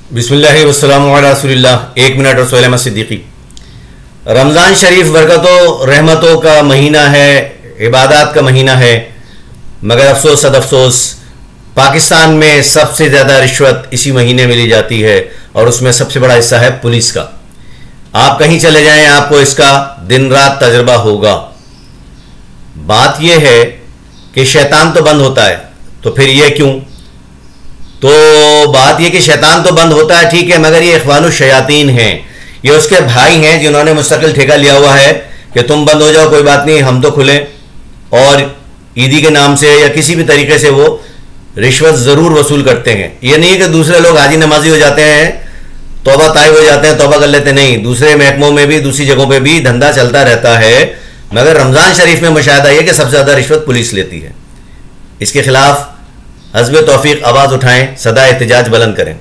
बिस्मिल्लाहि वस्सलामु अला रसूलिल्लाह। 1 मिनट और सोहेल अहमद सिद्दीकी। रमज़ान शरीफ बरकतों रहमतों का महीना है, इबादत का महीना है, मगर अफसोस सद अफसोस पाकिस्तान में सबसे ज़्यादा रिश्वत इसी महीने में ली जाती है और उसमें सबसे बड़ा हिस्सा है पुलिस का। आप कहीं चले जाएं, आपको इसका दिन रात तजर्बा होगा। बात यह है कि शैतान तो बंद होता है, तो फिर ये क्यों? तो बात यह कि शैतान तो बंद होता है, ठीक है, मगर ये इख्वानुश शयातीन हैं, ये उसके भाई हैं जिन्होंने मुस्तकिल ठेका लिया हुआ है कि तुम बंद हो जाओ, कोई बात नहीं, हम तो खुलें। और ईदी के नाम से या किसी भी तरीके से वो रिश्वत ज़रूर वसूल करते हैं। ये नहीं कि दूसरे लोग हाजी नमाजी हो जाते हैं, तौबा ताइब हो जाते हैं, तौबा कर लेते नहीं, दूसरे महकमों में भी दूसरी जगहों पे भी धंधा चलता रहता है। मगर रमज़ान शरीफ में मुशाहिदा यह कि सबसे ज़्यादा रिश्वत पुलिस लेती है। इसके खिलाफ हज़्ब तौफीक आवाज़ उठाएं, सदा एहतिजाज बुलंद करें।